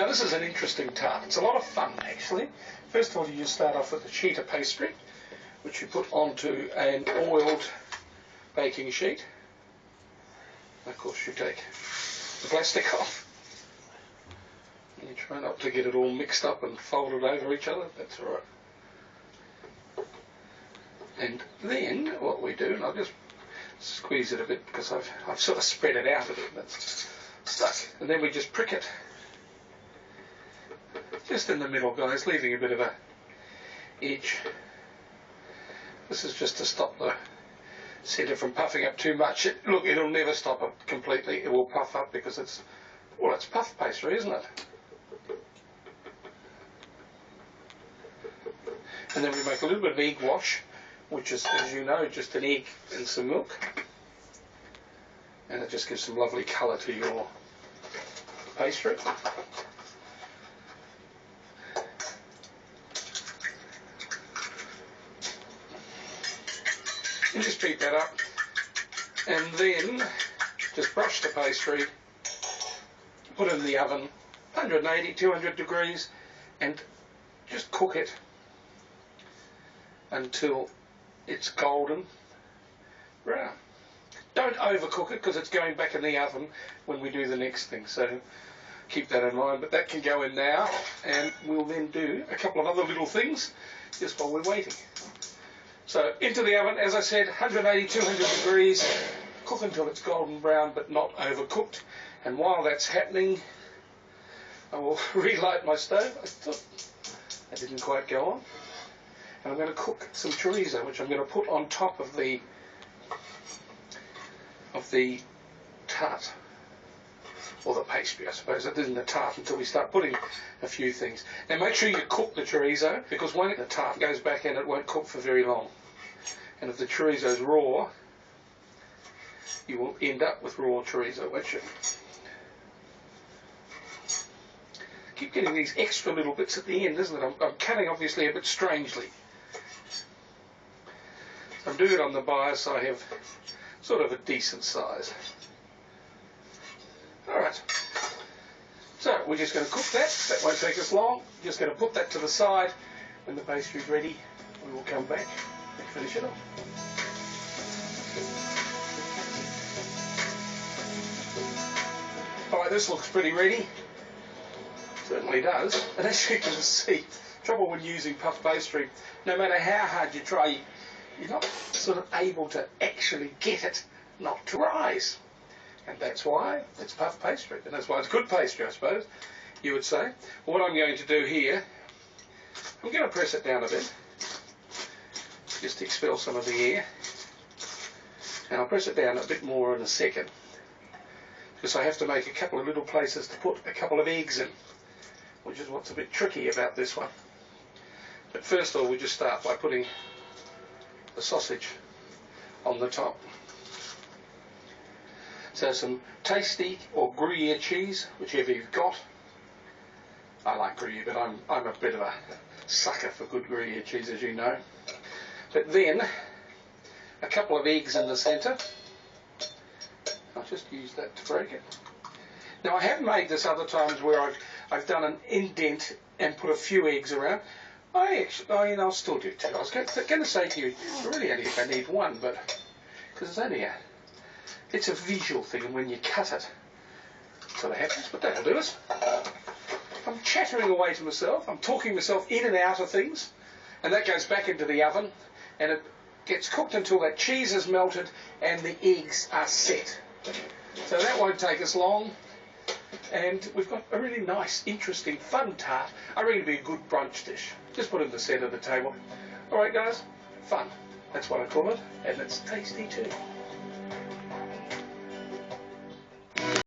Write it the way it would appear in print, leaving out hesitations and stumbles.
this is an interesting tart. It's a lot of fun actually. First of all, you just start off with a sheet of pastry, which you put onto an oiled baking sheet. Of course, you take the plastic off. And you try not to get it all mixed up and folded over each other. That's all right. And then what we do, and I'll just squeeze it a bit because I've sort of spread it out a bit. That's stuck. And then we just prick it just in the middle, guys, leaving a bit of a edge. This is just to stop the centre from puffing up too much. Look, it'll never stop it completely. It will puff up because it's puff pastry, isn't it? And then we make a little bit of egg wash, which is, as you know, just an egg and some milk. And it just gives some lovely colour to your pastry. And just beat that up. And then just brush the pastry, put it in the oven, 180, 200 degrees, and just cook it until it's golden brown. Don't overcook it because it's going back in the oven when we do the next thing, so keep that in mind. But that can go in now, and we'll then do a couple of other little things just while we're waiting. So into the oven, as I said, 180, 200 degrees, cook until it's golden brown but not overcooked. And while that's happening, I will relight my stove. I thought I didn't quite go on. And I'm going to cook some chorizo, which I'm going to put on top of the tart, or the pastry, I suppose. It isn't a tart until we start putting a few things. Now make sure you cook the chorizo, because when the tart goes back in, it won't cook for very long. And if the chorizo is raw, you will end up with raw chorizo, won't you? Keep getting these extra little bits at the end, isn't it? I'm cutting obviously a bit strangely. I'm doing it on the bias, so I have sort of a decent size. Alright, so we're just going to cook that. That won't take us long. Just going to put that to the side. When the pastry's ready, we will come back and finish it off. Alright, this looks pretty ready. Certainly does. And as you can see, trouble when using puff pastry, no matter how hard you try, you're not sort of able to actually get it not to rise. And that's why it's puff pastry. And that's why it's good pastry, I suppose, you would say. What I'm going to do here, I'm going to press it down a bit, just to expel some of the air. And I'll press it down a bit more in a second, because I have to make a couple of little places to put a couple of eggs in, which is what's a bit tricky about this one. But first of all, we just start by putting the sausage on the top. So some tasty or Gruyere cheese, whichever you've got. I like Gruyere, but I'm a bit of a sucker for good Gruyere cheese, as you know. But then a couple of eggs in the centre. I'll just use that to break it. Now I have made this other times where I've done an indent and put a few eggs around. I'll still do two. I was going to say to you, really only if I need one, but because it's a visual thing, and when you cut it, sort of happens. But that'll do us. I'm chattering away to myself. I'm talking myself in and out of things, and that goes back into the oven, and it gets cooked until that cheese is melted and the eggs are set. So that won't take us long. And we've got a really nice, interesting, fun tart. I reckon it'd be a good brunch dish. Just put it in the centre of the table. Alright guys, fun. That's what I call it. And it's tasty too.